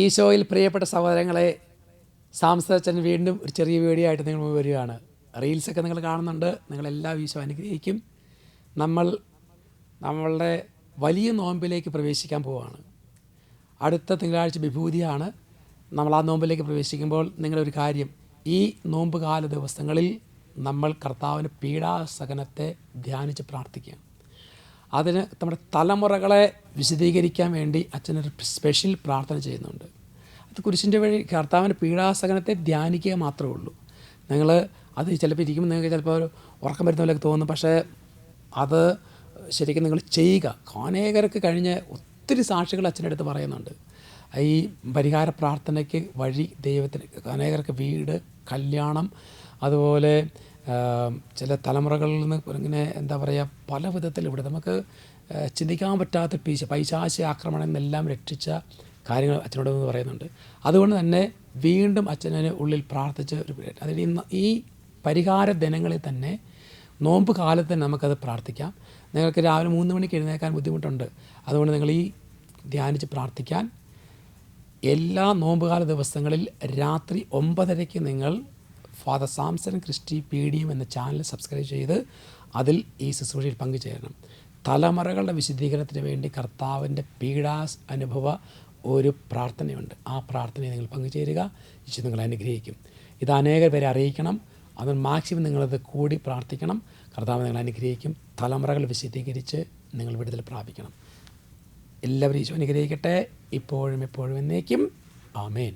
ഈശോയിൽ പ്രിയപ്പെട്ട സഹോദരങ്ങളെ, സാംസച്ചൻ വീണ്ടും ഒരു ചെറിയ വീഡിയോ ആയിട്ട് നിങ്ങൾ മുമ്പ് വരികയാണ്. റീൽസൊക്കെ നിങ്ങൾ കാണുന്നുണ്ട്. നിങ്ങളെല്ലാം ഈശോ അനുഗ്രഹിക്കും. നമ്മളുടെ വലിയ നോമ്പിലേക്ക് പ്രവേശിക്കാൻ പോവുകയാണ്. അടുത്ത തിങ്കളാഴ്ച വിഭൂതിയാണ്. നമ്മൾ ആ നോമ്പിലേക്ക് പ്രവേശിക്കുമ്പോൾ നിങ്ങളൊരു കാര്യം, ഈ നോമ്പ് കാല ദിവസങ്ങളിൽ നമ്മൾ കർത്താവിന് പീഡാസഹനത്തെ ധ്യാനിച്ച് പ്രാർത്ഥിക്കുക. അതിന് നമ്മുടെ തലമുറകളെ വിശദീകരിക്കാൻ വേണ്ടി അച്ഛനൊരു സ്പെഷ്യൽ പ്രാർത്ഥന ചെയ്യുന്നുണ്ട്. അത് കുരിശിൻ്റെ വഴി കർത്താവിൻ്റെ പീഡാസഹനത്തെ ധ്യാനിക്കുക മാത്രമേ ഉള്ളൂ. നിങ്ങൾ അത് ചിലപ്പോൾ ഇരിക്കുമ്പോൾ നിങ്ങൾക്ക് ചിലപ്പോൾ ഒരു ഉറക്കം വരുന്ന പോലെയൊക്കെ തോന്നും. പക്ഷേ അത് ശരിക്കും നിങ്ങൾ ചെയ്യുക. അനേകർക്ക് കഴിഞ്ഞ് ഒത്തിരി സാക്ഷികൾ അച്ഛനടുത്ത് പറയുന്നുണ്ട്. ഈ പരിഹാര പ്രാർത്ഥനയ്ക്ക് വഴി ദൈവത്തിന് അനേകർക്ക് വീട്, കല്യാണം, അതുപോലെ ചില തലമുറകളിൽ നിന്ന് ഇങ്ങനെ എന്താ പറയുക, പല വിധത്തിൽ ഇവിടെ നമുക്ക് ചിന്തിക്കാൻ പറ്റാത്ത പൈശാചിക ആക്രമണം എന്നെല്ലാം രക്ഷിച്ച കാര്യങ്ങൾ അച്ഛനോടൊന്ന് പറയുന്നുണ്ട്. അതുകൊണ്ട് തന്നെ വീണ്ടും അച്ഛനെ ഉള്ളിൽ പ്രാർത്ഥിച്ച് അതിൽ ഈ പരിഹാര ദിനങ്ങളിൽ തന്നെ നോമ്പ് കാലത്ത് തന്നെ നമുക്കത് പ്രാർത്ഥിക്കാം. നിങ്ങൾക്ക് രാവിലെ 3 മണിക്ക് എഴുന്നേൽക്കാൻ ബുദ്ധിമുട്ടുണ്ട്. അതുകൊണ്ട് നിങ്ങൾ ഈ ധ്യാനിച്ച് പ്രാർത്ഥിക്കാൻ എല്ലാ നോമ്പുകാല ദിവസങ്ങളിൽ രാത്രി 9:30 നിങ്ങൾ ഫാദർ സാംസൺ ക്രിസ്റ്റി PDM എന്ന ചാനൽ സബ്സ്ക്രൈബ് ചെയ്ത് അതിൽ ഈ ശുശ്രൂഷയിൽ പങ്കുചേരണം. തലമുറകളുടെ വിശദീകരണത്തിന് വേണ്ടി കർത്താവിൻ്റെ പീഡാസ് അനുഭവ ഒരു പ്രാർത്ഥനയുണ്ട്. ആ പ്രാർത്ഥനയെ നിങ്ങൾ പങ്കുചേരുക. ഈശോ നിങ്ങളെ അനുഗ്രഹിക്കും. ഇത് അനേകം പേരെ അറിയിക്കണം. അത് മാക്സിമം നിങ്ങളത് കൂടി പ്രാർത്ഥിക്കണം. കർത്താവ് നിങ്ങളെ അനുഗ്രഹിക്കും. തലമുറകൾ വിശദീകരിച്ച് നിങ്ങൾ വിടുതൽ പ്രാപിക്കണം. എല്ലാവരും ഈശോ അനുഗ്രഹിക്കട്ടെ, ഇപ്പോഴും എപ്പോഴും എന്നേക്കും. ആമേൻ.